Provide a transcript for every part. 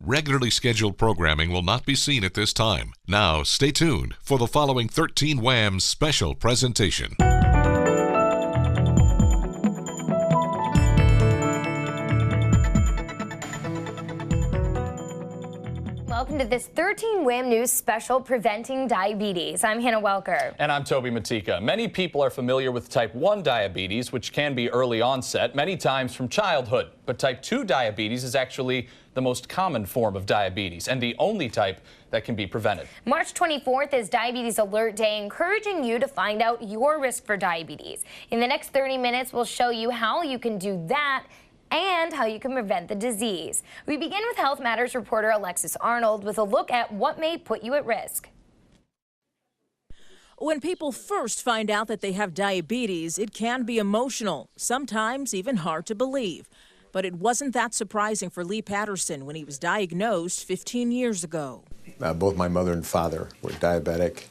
Regularly scheduled programming will not be seen at this time. Now, stay tuned for the following 13 Wham special presentation. Welcome to this 13 Wham News special, Preventing Diabetes. I'm Hannah Welker. And I'm Toby Matika. Many people are familiar with type 1 diabetes, which can be early onset, many times from childhood. But type 2 diabetes is actually the most common form of diabetes and the only type that can be prevented. March 24th is Diabetes Alert Day, encouraging you to find out your risk for diabetes. In the next 30 minutes, we'll show you how you can do that and how you can prevent the disease. We begin with Health Matters reporter Alexis Arnold with a look at what may put you at risk. When people first find out that they have diabetes, it can be emotional, sometimes even hard to believe. But it wasn't that surprising for Lee Patterson when he was diagnosed 15 years ago. Both my mother and father were diabetic.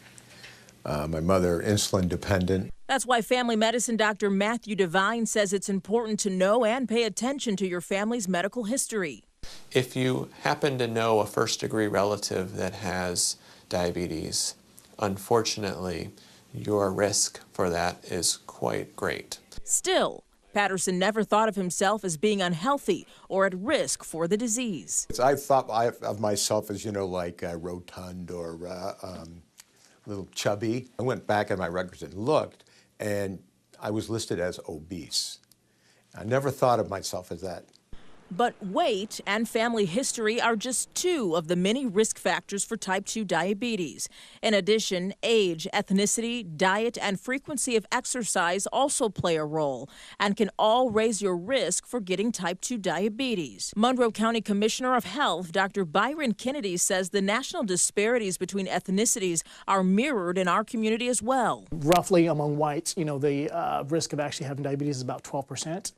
My mother insulin dependent. That's why family medicine Dr. Matthew Devine says it's important to know and pay attention to your family's medical history. If you happen to know a first-degree relative that has diabetes, unfortunately, your risk for that is quite great. Still, Patterson never thought of himself as being unhealthy or at risk for the disease. I thought of myself as, like rotund or a little chubby. I went back in my records and looked, and I was listed as obese. I never thought of myself as that. But weight and family history are just two of the many risk factors for type 2 diabetes. In addition, age, ethnicity, diet, and frequency of exercise also play a role and can all raise your risk for getting type 2 diabetes. Monroe County Commissioner of Health, Dr. Byron Kennedy, says the national disparities between ethnicities are mirrored in our community as well. Roughly among whites, the risk of actually having diabetes is about 12%.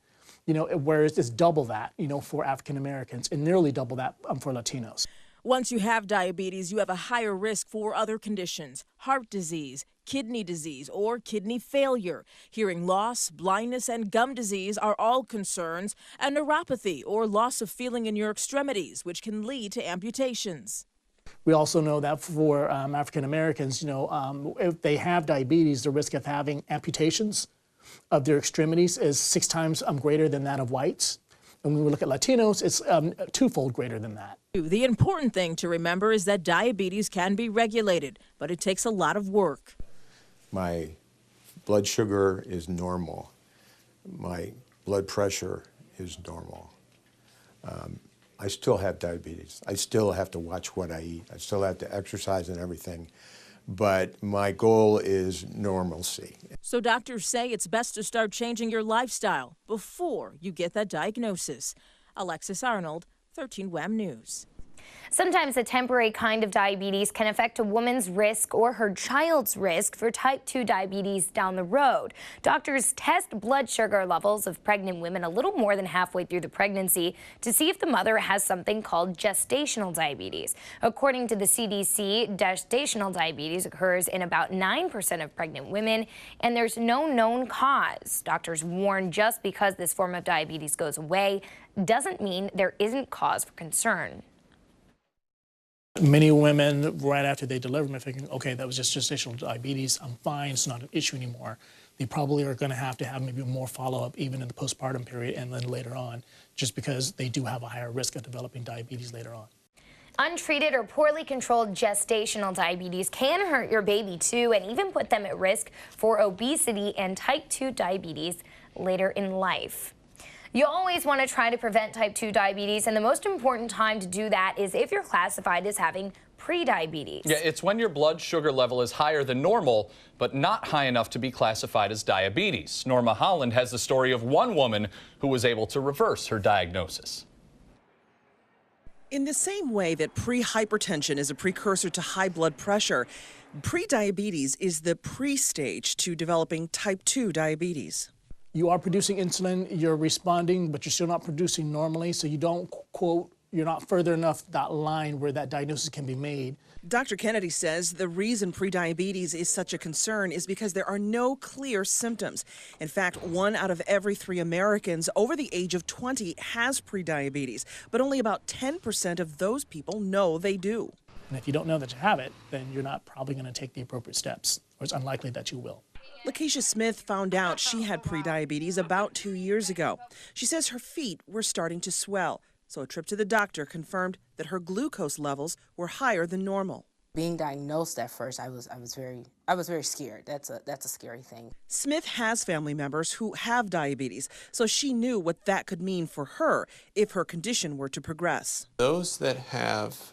Whereas it's double that, for African Americans and nearly double that for Latinos. Once you have diabetes, you have a higher risk for other conditions, heart disease, kidney disease, or kidney failure. Hearing loss, blindness, and gum disease are all concerns, and neuropathy, or loss of feeling in your extremities, which can lead to amputations. We also know that for African Americans, if they have diabetes, the risk of having amputations of their extremities is 6 times greater than that of whites. And when we look at Latinos, it's twofold greater than that. The important thing to remember is that diabetes can be regulated, but it takes a lot of work. My blood sugar is normal. My blood pressure is normal. I still have diabetes. I still have to watch what I eat. I still have to exercise and everything. But my goal is normalcy. So doctors say it's best to start changing your lifestyle before you get that diagnosis. Alexis Arnold, 13 Wham News. Sometimes a temporary kind of diabetes can affect a woman's risk or her child's risk for type 2 diabetes down the road. Doctors test blood sugar levels of pregnant women a little more than halfway through the pregnancy to see if the mother has something called gestational diabetes. According to the CDC, gestational diabetes occurs in about 9% of pregnant women, and there's no known cause. Doctors warn just because this form of diabetes goes away doesn't mean there isn't cause for concern. Many women, right after they deliver, are thinking, okay, that was just gestational diabetes, I'm fine, it's not an issue anymore. They probably are going to have maybe more follow-up even in the postpartum period and then later on, just because they do have a higher risk of developing diabetes later on. Untreated or poorly controlled gestational diabetes can hurt your baby too, and even put them at risk for obesity and type 2 diabetes later in life. You always want to try to prevent type 2 diabetes, and the most important time to do that is if you're classified as having prediabetes. Yeah, it's when your blood sugar level is higher than normal, but not high enough to be classified as diabetes. Norma Holland has the story of one woman who was able to reverse her diagnosis. In the same way that pre-hypertension is a precursor to high blood pressure, prediabetes is the pre-stage to developing type 2 diabetes. You are producing insulin, you're responding, but you're still not producing normally, so you don't, quote, you're not further enough that line where that diagnosis can be made. Dr. Kennedy says the reason prediabetes is such a concern is because there are no clear symptoms. In fact, 1 out of every 3 Americans over the age of 20 has prediabetes, but only about 10% of those people know they do. And if you don't know that you have it, then you're not probably going to take the appropriate steps, or it's unlikely that you will. Lakeisha Smith found out she had prediabetes about 2 years ago. She says her feet were starting to swell, so a trip to the doctor confirmed that her glucose levels were higher than normal. Being diagnosed at first, I was very scared. That's a scary thing. Smith has family members who have diabetes, so she knew what that could mean for her if her condition were to progress. Those that have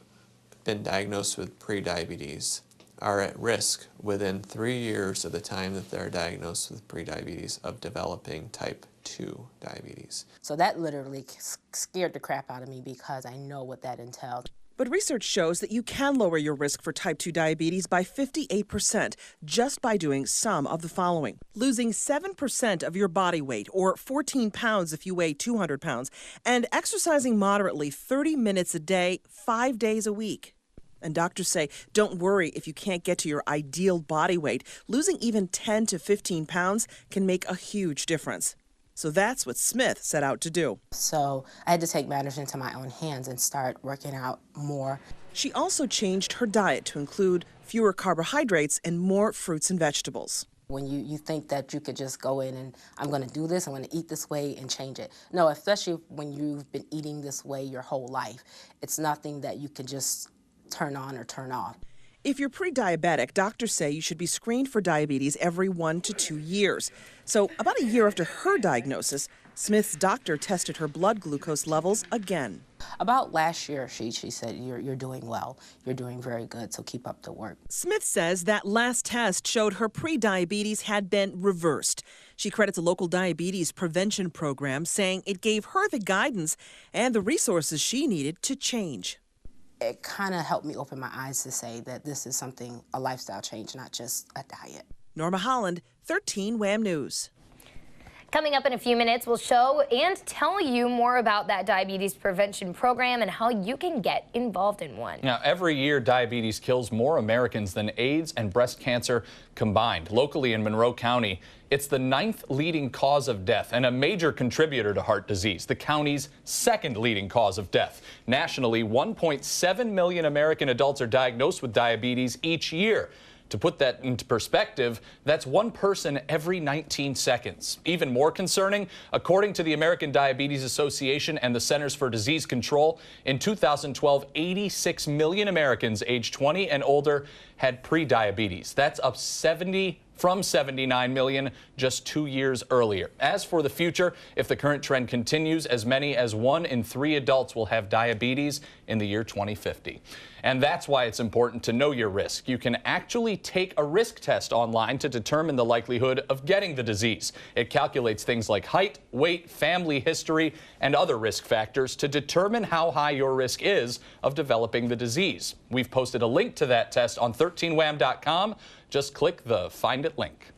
been diagnosed with prediabetes are at risk within 3 years of the time that they're diagnosed with prediabetes of developing type 2 diabetes. So that literally scared the crap out of me because I know what that entailed. But research shows that you can lower your risk for type 2 diabetes by 58% just by doing some of the following. Losing 7% of your body weight, or 14 pounds if you weigh 200 pounds, and exercising moderately 30 minutes a day, 5 days a week. And doctors say, don't worry if you can't get to your ideal body weight. Losing even 10 to 15 pounds can make a huge difference. So that's what Smith set out to do. So I had to take matters into my own hands and start working out more. She also changed her diet to include fewer carbohydrates and more fruits and vegetables. When you think that you could just go in and I'm going to do this, I'm going to eat this way and change it. No, especially when you've been eating this way your whole life. It's nothing that you can just turn on or turn off. If you're pre-diabetic, doctors say you should be screened for diabetes every 1 to 2 years. So about a year after her diagnosis, Smith's doctor tested her blood glucose levels again. About last year, she said, you're doing well. You're doing very good, so keep up the work. Smith says that last test showed her pre-diabetes had been reversed. She credits a local diabetes prevention program, saying it gave her the guidance and the resources she needed to change. It kind of helped me open my eyes to say that this is something, a lifestyle change, not just a diet. Norma Holland, 13 WHAM News. Coming up in a few minutes, we'll show and tell you more about that diabetes prevention program and how you can get involved in one. Now, every year, diabetes kills more Americans than AIDS and breast cancer combined. Locally in Monroe County, it's the 9th leading cause of death and a major contributor to heart disease, the county's 2nd leading cause of death. Nationally, 1.7 million American adults are diagnosed with diabetes each year. To put that into perspective, that's 1 person every 19 seconds. Even more concerning, according to the American Diabetes Association and the Centers for Disease Control, in 2012, 86 million Americans aged 20 and older had prediabetes. That's up from 79 million just 2 years earlier. As for the future, if the current trend continues, as many as 1 in 3 adults will have diabetes in the year 2050. And that's why it's important to know your risk. You can actually take a risk test online to determine the likelihood of getting the disease. It calculates things like height, weight, family history, and other risk factors to determine how high your risk is of developing the disease. We've posted a link to that test on 13wham.com. Just click the Find It link.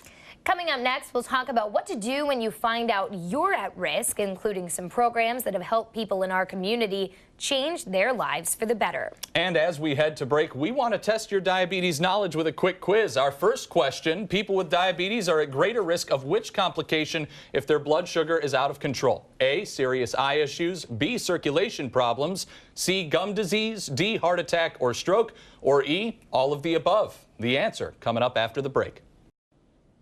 Coming up next, we'll talk about what to do when you find out you're at risk, including some programs that have helped people in our community change their lives for the better. And as we head to break, we want to test your diabetes knowledge with a quick quiz. Our first question, people with diabetes are at greater risk of which complication if their blood sugar is out of control? A, serious eye issues, B, circulation problems, C, gum disease, D, heart attack or stroke, or E, all of the above? The answer coming up after the break.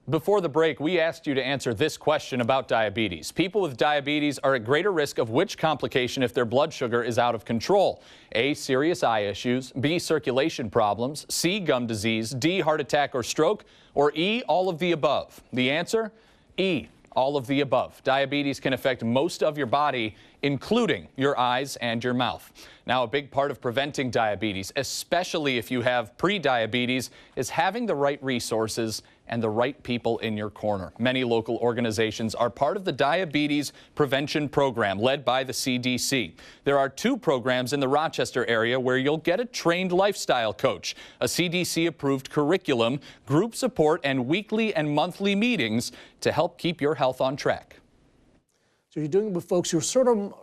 Before the break, we asked you to answer this question about diabetes. People with diabetes are at greater risk of which complication if their blood sugar is out of control? A, serious eye issues, B, circulation problems, C, gum disease, D, heart attack or stroke, or E, all of the above? The answer? E, all of the above. Diabetes can affect most of your body, including your eyes and your mouth. Now, a big part of preventing diabetes, especially if you have prediabetes, is having the right resources and the right people in your corner. Many local organizations are part of the Diabetes Prevention Program led by the CDC. There are 2 programs in the Rochester area where you'll get a trained lifestyle coach, a CDC-approved curriculum, group support, and weekly and monthly meetings to help keep your health on track. So you're doing it with folks who are sort of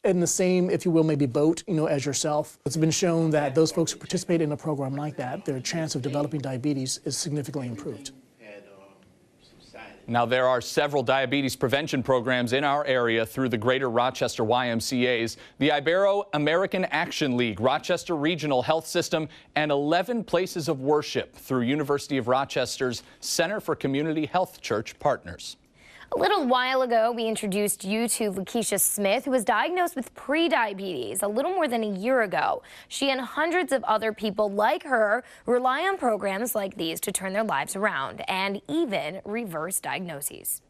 in the same, if you will, maybe boat, as yourself. It's been shown that those folks who participate in a program like that, their chance of developing diabetes is significantly improved. Now, there are several diabetes prevention programs in our area through the Greater Rochester YMCA's, the Ibero-American Action League, Rochester Regional Health System, and 11 places of worship through University of Rochester's Center for Community Health Church Partners. A little while ago, we introduced you to Lakeisha Smith, who was diagnosed with prediabetes a little more than a year ago. She and hundreds of other people like her rely on programs like these to turn their lives around and even reverse diagnoses.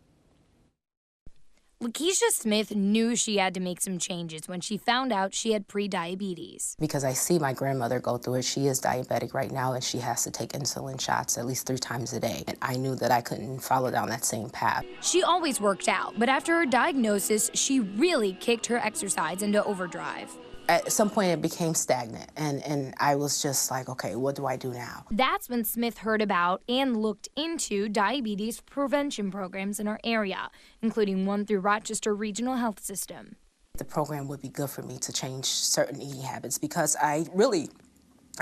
Lakeisha Smith knew she had to make some changes when she found out she had prediabetes. Because I see my grandmother go through it. She is diabetic right now, and she has to take insulin shots at least 3 times a day. And I knew that I couldn't follow down that same path. She always worked out, but after her diagnosis, she really kicked her exercise into overdrive. At some point, it became stagnant, and I was just like, okay, what do I do now? That's when Smith heard about and looked into diabetes prevention programs in our area, including one through Rochester Regional Health System. The program would be good for me to change certain eating habits because I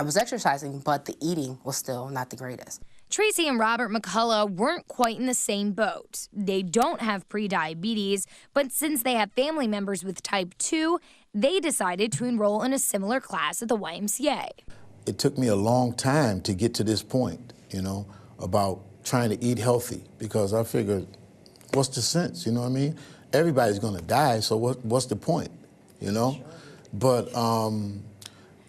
was exercising, but the eating was still not the greatest. Tracy and Robert McCullough weren't quite in the same boat. They don't have prediabetes, but since they have family members with type 2, they decided to enroll in a similar class at the YMCA. It took me a long time to get to this point, about trying to eat healthy, because I figured, what's the sense, you know what I mean? Everybody's gonna die, so what's the point, Sure. But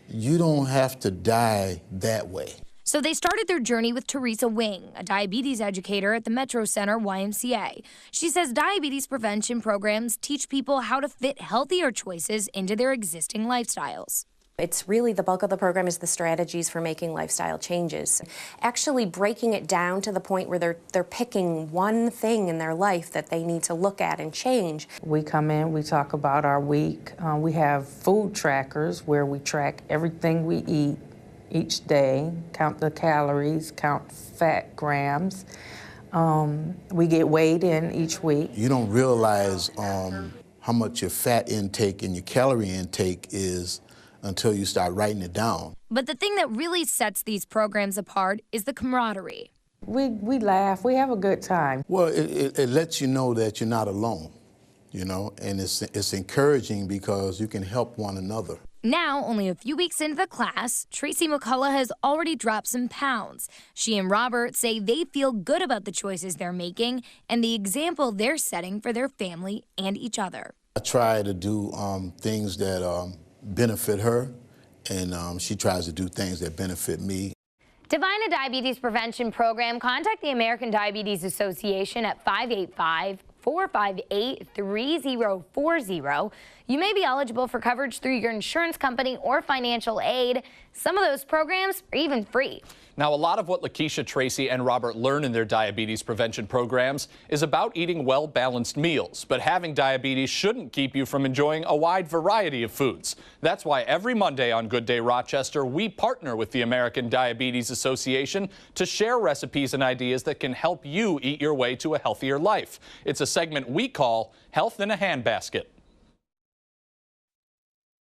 you don't have to die that way. So they started their journey with Teresa Wing, a diabetes educator at the Metro Center YMCA. She says diabetes prevention programs teach people how to fit healthier choices into their existing lifestyles. It's really the bulk of the program is the strategies for making lifestyle changes. Actually breaking it down to the point where they're picking one thing in their life that they need to look at and change. We come in, we talk about our week. We have food trackers where we track everything we eat each day, count the calories, count fat grams. We get weighed in each week. You don't realize how much your fat intake and your calorie intake is until you start writing it down. But the thing that really sets these programs apart is the camaraderie. We laugh, we have a good time. Well, it lets you know that you're not alone, and it's encouraging because you can help one another. Now, only a few weeks into the class, Tracy McCullough has already dropped some pounds. She and Robert say they feel good about the choices they're making and the example they're setting for their family and each other. I try to do things that benefit her, and she tries to do things that benefit me. To find a diabetes prevention program, contact the American Diabetes Association at 585-458-3040. You may be eligible for coverage through your insurance company or financial aid. Some of those programs are even free. Now, a lot of what Lakeisha, Tracy, and Robert learn in their diabetes prevention programs is about eating well-balanced meals. But having diabetes shouldn't keep you from enjoying a wide variety of foods. That's why every Monday on Good Day Rochester, we partner with the American Diabetes Association to share recipes and ideas that can help you eat your way to a healthier life. It's a segment we call Health in a Handbasket.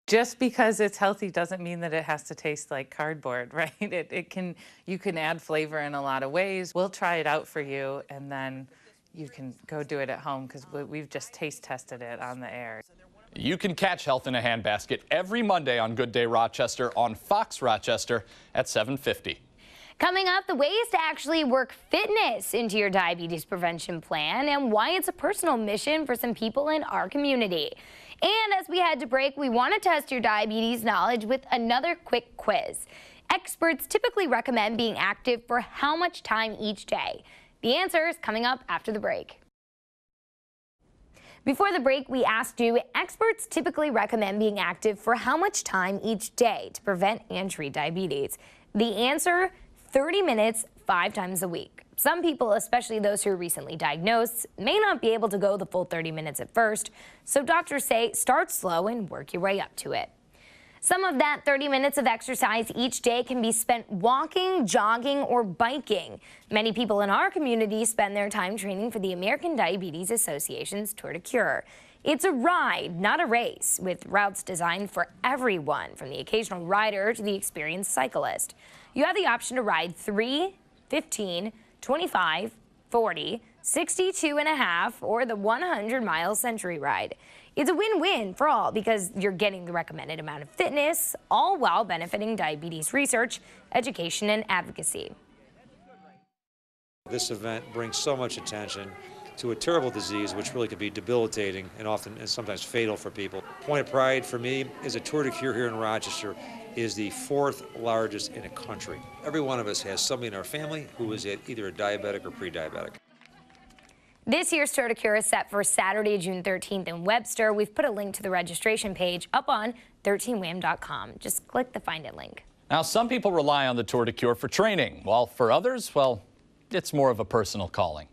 Just because it's healthy doesn't mean that it has to taste like cardboard, right? You can add flavor in a lot of ways. We'll try it out for you, and then you can go do it at home because we've just taste tested it on the air. You can catch Health in a Handbasket every Monday on Good Day Rochester on Fox Rochester at 7:50. Coming up, the ways to actually work fitness into your diabetes prevention plan and why it's a personal mission for some people in our community. And as we head to break, we want to test your diabetes knowledge with another quick quiz. Experts typically recommend being active for how much time each day? The answer is coming up after the break. Before the break, we asked you, experts typically recommend being active for how much time each day to prevent and treat diabetes? The answer, 30 minutes, 5 times a week. Some people, especially those who are recently diagnosed, may not be able to go the full 30 minutes at first, so doctors say start slow and work your way up to it. Some of that 30 minutes of exercise each day can be spent walking, jogging, or biking. Many people in our community spend their time training for the American Diabetes Association's Tour de Cure. It's a ride, not a race, with routes designed for everyone, from the occasional rider to the experienced cyclist. You have the option to ride 3, 15, 25, 40, 62.5, or the 100-mile Century Ride. It's a win-win for all because you're getting the recommended amount of fitness, all while benefiting diabetes research, education, and advocacy. This event brings so much attention to a terrible disease which really can be debilitating and often and sometimes fatal for people. Point of pride for me is a Tour de Cure here in Rochester is the 4th largest in the country. Every one of us has somebody in our family who is either a diabetic or pre-diabetic. This year's Tour de Cure is set for Saturday, June 13th in Webster. We've put a link to the registration page up on 13wham.com. Just click the Find It link. Now, some people rely on the Tour de Cure for training, while for others, well, it's more of a personal calling.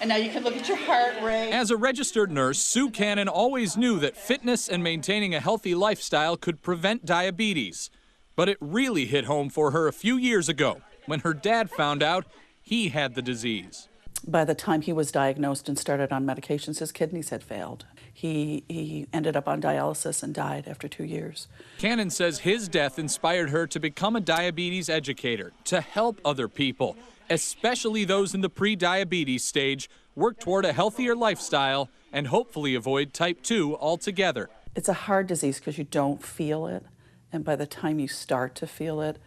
And now you can look at your heart rate. As a registered nurse, Sue Cannon always knew that fitness and maintaining a healthy lifestyle could prevent diabetes. But it really hit home for her a few years ago when her dad found out he had the disease. By the time he was diagnosed and started on medications, his kidneys had failed. He ended up on dialysis and died after 2 years. Cannon says his death inspired her to become a diabetes educator, to help other people, especially those in the pre-diabetes stage, work toward a healthier lifestyle and hopefully avoid type 2 altogether. It's a hard disease because you don't feel it, and by the time you start to feel it,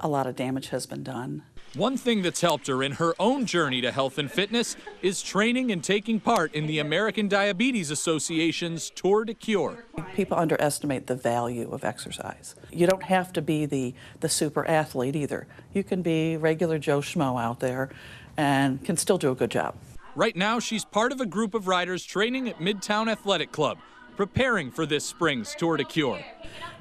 a lot of damage has been done. One thing that's helped her in her own journey to health and fitness is training and taking part in the American Diabetes Association's Tour de Cure. People underestimate the value of exercise. You don't have to be the super athlete either. You can be regular Joe Schmo out there and can still do a good job. Right now, she's part of a group of riders training at Midtown Athletic Club, preparing for this spring's Tour de Cure.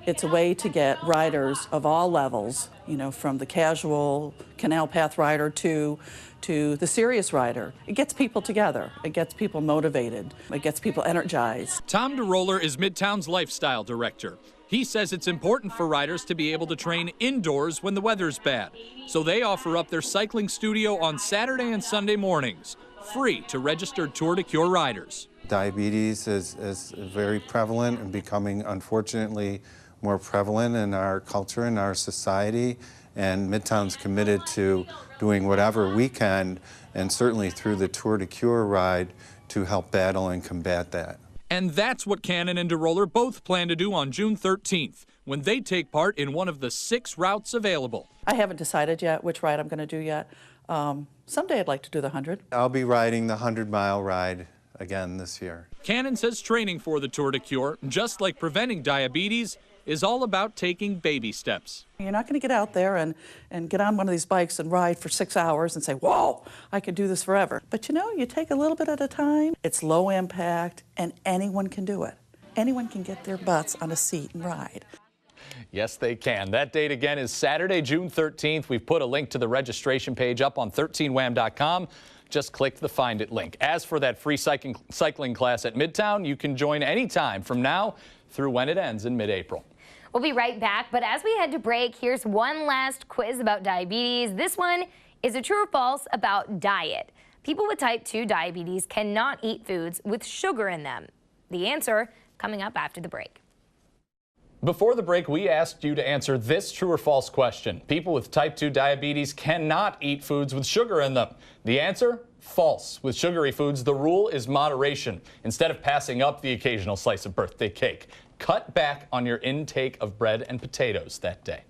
It's a way to get riders of all levels, you know, from the casual canal path rider to the serious rider. It gets people together. It gets people motivated. It gets people energized. Tom DeRoller is Midtown's lifestyle director. He says it's important for riders to be able to train indoors when the weather's bad. So they offer up their cycling studio on Saturday and Sunday mornings, free to registered Tour de Cure riders. Diabetes is very prevalent and becoming, unfortunately, more prevalent in our culture and our society, and Midtown's committed to doing whatever we can, and certainly through the Tour de Cure ride, to help battle and combat that. And that's what Cannon and DeRoller both plan to do on June 13th, when they take part in one of the 6 routes available. I haven't decided yet which ride I'm going to do yet. Someday I'd like to do the 100. I'll be riding the 100-mile ride again this year. Cannon says training for the Tour de Cure, just like preventing diabetes, is all about taking baby steps. You're not going to get out there and get on one of these bikes and ride for 6 hours and say, whoa, I could do this forever. But you know, you take a little bit at a time. It's low impact, and anyone can do it. Anyone can get their butts on a seat and ride. Yes, they can. That date again is Saturday, June 13th. We've put a link to the registration page up on 13wham.com. Just click the Find It link. As for that free cycling class at Midtown, you can join anytime from now through when it ends in mid-April. We'll be right back, but as we head to break, here's one last quiz about diabetes. This one is a true or false about diet. People with type 2 diabetes cannot eat foods with sugar in them. The answer coming up after the break. Before the break, we asked you to answer this true or false question. People with type 2 diabetes cannot eat foods with sugar in them. The answer? False. With sugary foods, the rule is moderation. Instead of passing up the occasional slice of birthday cake, cut back on your intake of bread and potatoes that day.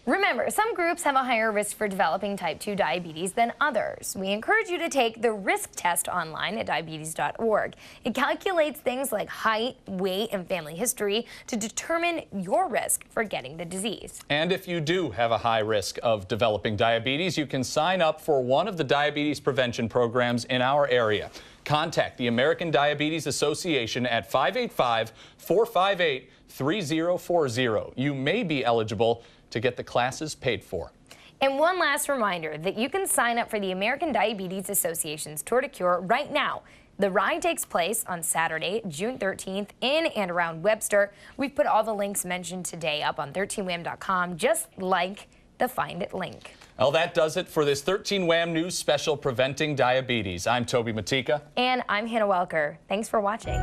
Remember, some groups have a higher risk for developing type 2 diabetes than others. We encourage you to take the risk test online at diabetes.org. It calculates things like height, weight, and family history to determine your risk for getting the disease. And if you do have a high risk of developing diabetes, you can sign up for one of the diabetes prevention programs in our area. Contact the American Diabetes Association at 585-458-3040. You may be eligible to get the classes paid for. And one last reminder that you can sign up for the American Diabetes Association's Tour de Cure right now. The ride takes place on Saturday, June 13th in and around Webster. We've put all the links mentioned today up on 13wham.com, just like the Find It link. Well, that does it for this 13 Wham News special Preventing Diabetes. I'm Toby Matika. And I'm Hannah Welker. Thanks for watching.